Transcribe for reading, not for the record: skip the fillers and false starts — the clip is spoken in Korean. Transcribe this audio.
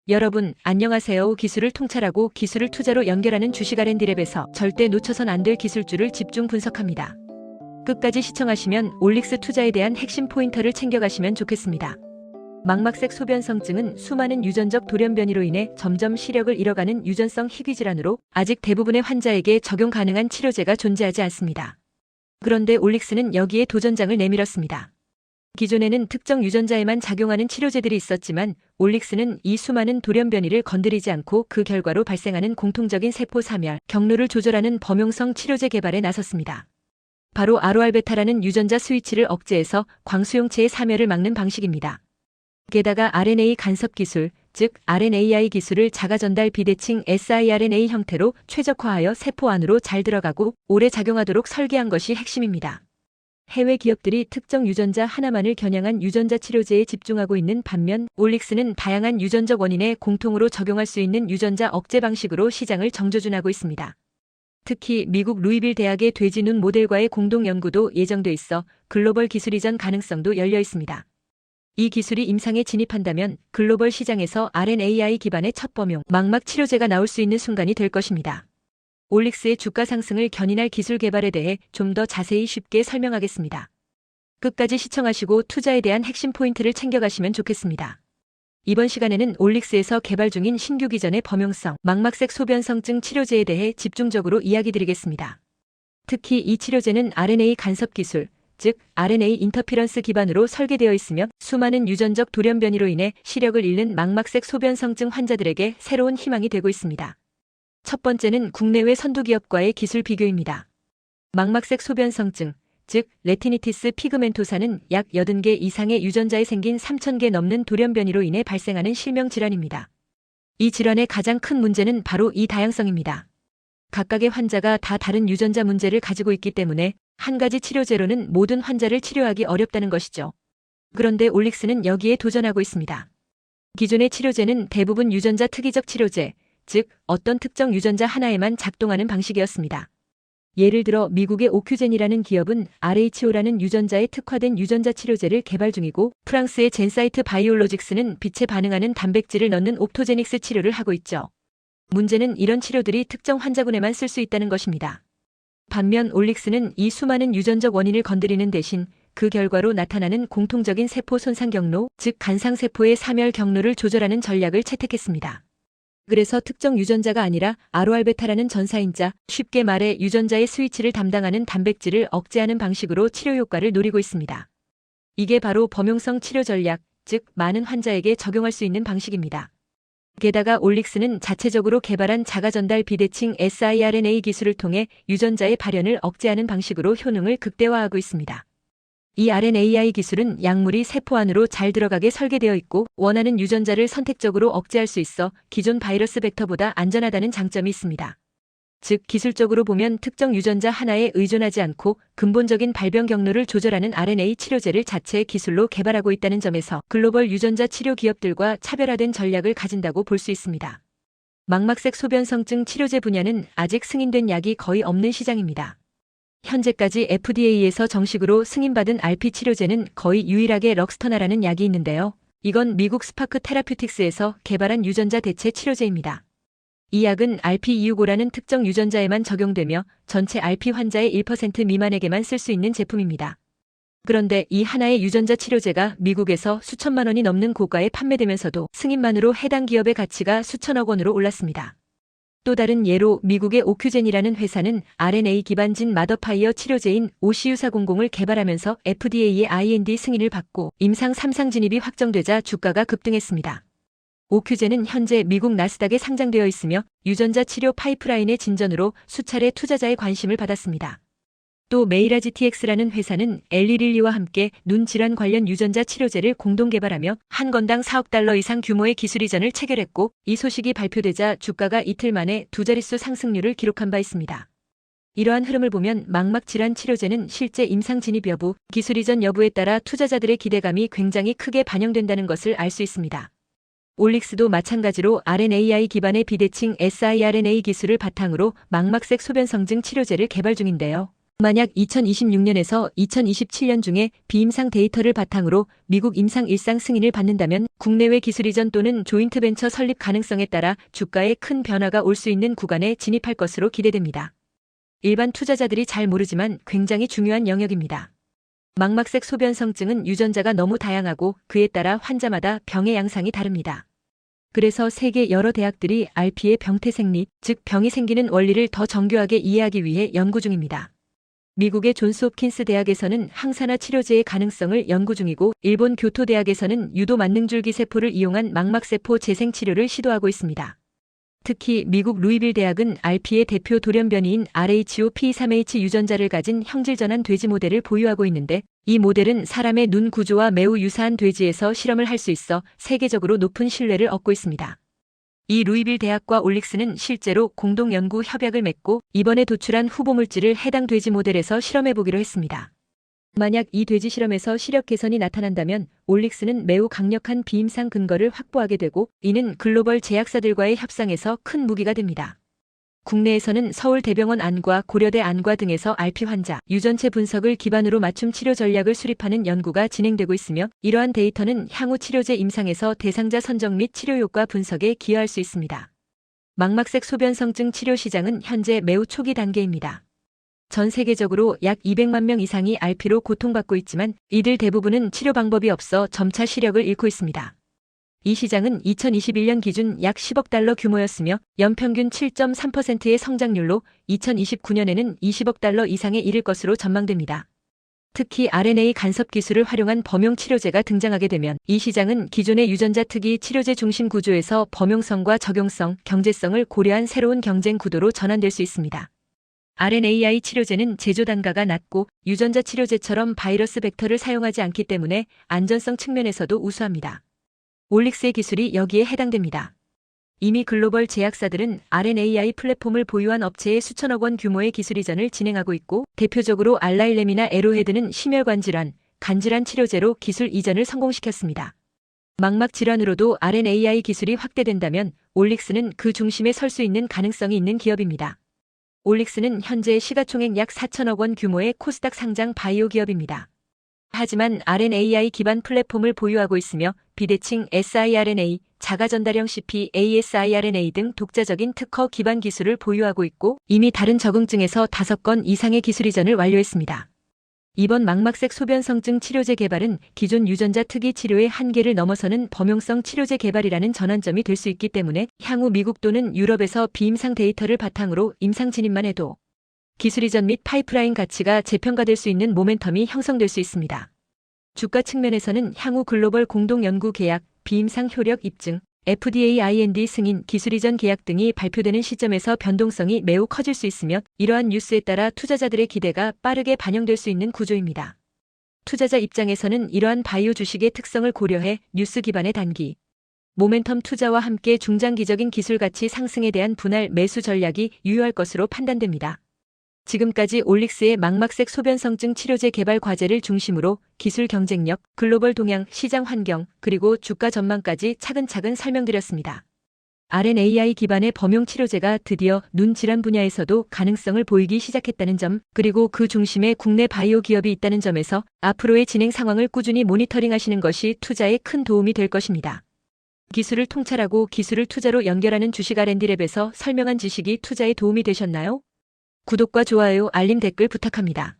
여러분, 안녕하세요. 기술을 통찰하고 기술을 투자로 연결하는 주식 R&D랩에서 절대 놓쳐선 안 될 기술주를 집중 분석합니다. 끝까지 시청하시면 올릭스 투자에 대한 핵심 포인터를 챙겨가시면 좋겠습니다. 망막색 소변성증은 수많은 유전적 돌연변이로 인해 점점 시력을 잃어가는 유전성 희귀질환으로 아직 대부분의 환자에게 적용 가능한 치료제가 존재하지 않습니다. 그런데 올릭스는 여기에 도전장을 내밀었습니다. 기존에는 특정 유전자에만 작용하는 치료제들이 있었지만 올릭스는 이 수많은 돌연변이를 건드리지 않고 그 결과로 발생하는 공통적인 세포 사멸, 경로를 조절하는 범용성 치료제 개발에 나섰습니다. 바로 ROR베타라는 유전자 스위치를 억제해서 광수용체의 사멸을 막는 방식입니다. 게다가 RNA 간섭 기술, 즉 RNAi 기술을 자가전달 비대칭 siRNA 형태로 최적화하여 세포 안으로 잘 들어가고 오래 작용하도록 설계한 것이 핵심입니다. 해외 기업들이 특정 유전자 하나만을 겨냥한 유전자 치료제에 집중하고 있는 반면 올릭스는 다양한 유전적 원인에 공통으로 적용할 수 있는 유전자 억제 방식으로 시장을 정조준하고 있습니다. 특히 미국 루이빌 대학의 돼지 눈 모델과의 공동 연구도 예정돼 있어 글로벌 기술 이전 가능성도 열려 있습니다. 이 기술이 임상에 진입한다면 글로벌 시장에서 RNAi 기반의 첫 범용 망막 치료제가 나올 수 있는 순간이 될 것입니다. 올릭스의 주가 상승을 견인할 기술 개발에 대해 좀 더 자세히 쉽게 설명하겠습니다. 끝까지 시청하시고 투자에 대한 핵심 포인트를 챙겨가시면 좋겠습니다. 이번 시간에는 올릭스에서 개발 중인 신규 기전의 범용성, 망막색 소변성증 치료제에 대해 집중적으로 이야기 드리겠습니다. 특히 이 치료제는 RNA 간섭 기술, 즉 RNA 인터피런스 기반으로 설계되어 있으며 수많은 유전적 돌연변이로 인해 시력을 잃는 망막색 소변성증 환자들에게 새로운 희망이 되고 있습니다. 첫 번째는 국내외 선두기업과의 기술 비교입니다. 망막색 소변성증, 즉 레티니티스 피그멘토사는 약 80개 이상의 유전자에 생긴 3,000개 넘는 돌연변이로 인해 발생하는 실명 질환입니다. 이 질환의 가장 큰 문제는 바로 이 다양성입니다. 각각의 환자가 다 다른 유전자 문제를 가지고 있기 때문에 한 가지 치료제로는 모든 환자를 치료하기 어렵다는 것이죠. 그런데 올릭스는 여기에 도전하고 있습니다. 기존의 치료제는 대부분 유전자 특이적 치료제, 즉 어떤 특정 유전자 하나에만 작동하는 방식이었습니다. 예를 들어 미국의 오큐젠이라는 기업은 RHO라는 유전자에 특화된 유전자 치료제를 개발 중이고 프랑스의 젠사이트 바이올로직스는 빛에 반응하는 단백질을 넣는 옵토제닉스 치료를 하고 있죠. 문제는 이런 치료들이 특정 환자군에만 쓸 수 있다는 것입니다. 반면 올릭스는 이 수많은 유전적 원인을 건드리는 대신 그 결과로 나타나는 공통적인 세포 손상 경로, 즉 간상세포의 사멸 경로를 조절하는 전략을 채택했습니다. 그래서 특정 유전자가 아니라 ROR베타라는 전사인자, 쉽게 말해 유전자의 스위치를 담당하는 단백질을 억제하는 방식으로 치료 효과를 노리고 있습니다. 이게 바로 범용성 치료 전략, 즉 많은 환자에게 적용할 수 있는 방식입니다. 게다가 올릭스는 자체적으로 개발한 자가전달 비대칭 siRNA 기술을 통해 유전자의 발현을 억제하는 방식으로 효능을 극대화하고 있습니다. 이 RNAi 기술은 약물이 세포 안으로 잘 들어가게 설계되어 있고 원하는 유전자를 선택적으로 억제할 수 있어 기존 바이러스 벡터보다 안전하다는 장점이 있습니다. 즉 기술적으로 보면 특정 유전자 하나에 의존하지 않고 근본적인 발병 경로를 조절하는 RNA 치료제를 자체의 기술로 개발하고 있다는 점에서 글로벌 유전자 치료 기업들과 차별화된 전략을 가진다고 볼 수 있습니다. 망막색 소변성증 치료제 분야는 아직 승인된 약이 거의 없는 시장입니다. 현재까지 FDA에서 정식으로 승인받은 RP 치료제는 거의 유일하게 럭스터나라는 약이 있는데요. 이건 미국 스파크 테라퓨틱스에서 개발한 유전자 대체 치료제입니다. 이 약은 RP265라는 특정 유전자에만 적용되며 전체 RP 환자의 1% 미만에게만 쓸 수 있는 제품입니다. 그런데 이 하나의 유전자 치료제가 미국에서 수천만 원이 넘는 고가에 판매되면서도 승인만으로 해당 기업의 가치가 수천억 원으로 올랐습니다. 또 다른 예로 미국의 오큐젠이라는 회사는 RNA 기반 진 마더파이어 치료제인 OCU400을 개발하면서 FDA의 IND 승인을 받고 임상 3상 진입이 확정되자 주가가 급등했습니다. 오큐젠은 현재 미국 나스닥에 상장되어 있으며 유전자 치료 파이프라인의 진전으로 수차례 투자자의 관심을 받았습니다. 또 메이라지TX라는 회사는 엘리릴리와 함께 눈 질환 관련 유전자 치료제를 공동 개발하며 한 건당 4억 달러 이상 규모의 기술 이전을 체결했고 이 소식이 발표되자 주가가 이틀 만에 두 자릿수 상승률을 기록한 바 있습니다. 이러한 흐름을 보면 망막 질환 치료제는 실제 임상 진입 여부, 기술 이전 여부에 따라 투자자들의 기대감이 굉장히 크게 반영된다는 것을 알 수 있습니다. 올릭스도 마찬가지로 RNAi 기반의 비대칭 siRNA 기술을 바탕으로 망막색 소변성증 치료제를 개발 중인데요. 만약 2026년에서 2027년 중에 비임상 데이터를 바탕으로 미국 임상 일상 승인을 받는다면 국내외 기술 이전 또는 조인트 벤처 설립 가능성에 따라 주가에 큰 변화가 올 수 있는 구간에 진입할 것으로 기대됩니다. 일반 투자자들이 잘 모르지만 굉장히 중요한 영역입니다. 망막색 소변성증은 유전자가 너무 다양하고 그에 따라 환자마다 병의 양상이 다릅니다. 그래서 세계 여러 대학들이 RP의 병태 생리, 즉 병이 생기는 원리를 더 정교하게 이해하기 위해 연구 중입니다. 미국의 존스홉킨스 대학에서는 항산화 치료제의 가능성을 연구 중이고 일본 교토 대학에서는 유도 만능줄기 세포를 이용한 망막세포 재생 치료를 시도하고 있습니다. 특히 미국 루이빌 대학은 RP의 대표 돌연변이인 RHOP3H 유전자를 가진 형질전환 돼지 모델을 보유하고 있는데 이 모델은 사람의 눈 구조와 매우 유사한 돼지에서 실험을 할 수 있어 세계적으로 높은 신뢰를 얻고 있습니다. 이 루이빌 대학과 올릭스는 실제로 공동 연구 협약을 맺고 이번에 도출한 후보 물질을 해당 돼지 모델에서 실험해보기로 했습니다. 만약 이 돼지 실험에서 시력 개선이 나타난다면 올릭스는 매우 강력한 비임상 근거를 확보하게 되고 이는 글로벌 제약사들과의 협상에서 큰 무기가 됩니다. 국내에서는 서울대병원 안과 고려대 안과 등에서 RP 환자 유전체 분석을 기반으로 맞춤 치료 전략을 수립하는 연구가 진행되고 있으며 이러한 데이터는 향후 치료제 임상에서 대상자 선정 및 치료 효과 분석에 기여할 수 있습니다. 망막색 소변성증 치료 시장은 현재 매우 초기 단계입니다. 전 세계적으로 약 200만 명 이상이 RP로 고통받고 있지만 이들 대부분은 치료 방법이 없어 점차 시력을 잃고 있습니다. 이 시장은 2021년 기준 약 10억 달러 규모였으며 연평균 7.3%의 성장률로 2029년에는 20억 달러 이상에 이를 것으로 전망됩니다. 특히 RNA 간섭 기술을 활용한 범용 치료제가 등장하게 되면 이 시장은 기존의 유전자 특이 치료제 중심 구조에서 범용성과 적용성, 경제성을 고려한 새로운 경쟁 구도로 전환될 수 있습니다. RNAi 치료제는 제조 단가가 낮고 유전자 치료제처럼 바이러스 벡터를 사용하지 않기 때문에 안전성 측면에서도 우수합니다. 올릭스의 기술이 여기에 해당됩니다. 이미 글로벌 제약사들은 RNAi 플랫폼을 보유한 업체에 수천억 원 규모의 기술 이전을 진행하고 있고 대표적으로 알라일렘이나 에로헤드는 심혈관 질환, 간질환 치료제로 기술 이전을 성공시켰습니다. 망막 질환으로도 RNAi 기술이 확대된다면 올릭스는 그 중심에 설 수 있는 가능성이 있는 기업입니다. 올릭스는 현재 시가총액 약 4천억 원 규모의 코스닥 상장 바이오 기업입니다. 하지만 RNAi 기반 플랫폼을 보유하고 있으며 비대칭 siRNA, 자가전달형 cpASIRNA 등 독자적인 특허 기반 기술을 보유하고 있고 이미 다른 적응증에서 5건 이상의 기술 이전을 완료했습니다. 이번 망막색 소변성증 치료제 개발은 기존 유전자 특이 치료의 한계를 넘어서는 범용성 치료제 개발이라는 전환점이 될 수 있기 때문에 향후 미국 또는 유럽에서 비임상 데이터를 바탕으로 임상 진입만 해도 기술 이전 및 파이프라인 가치가 재평가될 수 있는 모멘텀이 형성될 수 있습니다. 주가 측면에서는 향후 글로벌 공동 연구 계약, 비임상 효력 입증, FDA IND 승인, 기술 이전 계약 등이 발표되는 시점에서 변동성이 매우 커질 수 있으며 이러한 뉴스에 따라 투자자들의 기대가 빠르게 반영될 수 있는 구조입니다. 투자자 입장에서는 이러한 바이오 주식의 특성을 고려해 뉴스 기반의 단기 모멘텀 투자와 함께 중장기적인 기술 가치 상승에 대한 분할 매수 전략이 유효할 것으로 판단됩니다. 지금까지 올릭스의 망막색 소변성증 치료제 개발 과제를 중심으로 기술 경쟁력, 글로벌 동향, 시장 환경, 그리고 주가 전망까지 차근차근 설명드렸습니다. RNAi 기반의 범용 치료제가 드디어 눈 질환 분야에서도 가능성을 보이기 시작했다는 점, 그리고 그 중심에 국내 바이오 기업이 있다는 점에서 앞으로의 진행 상황을 꾸준히 모니터링하시는 것이 투자에 큰 도움이 될 것입니다. 기술을 통찰하고 기술을 투자로 연결하는 주식 R&D랩에서 설명한 지식이 투자에 도움이 되셨나요? 구독과 좋아요, 알림 댓글 부탁합니다.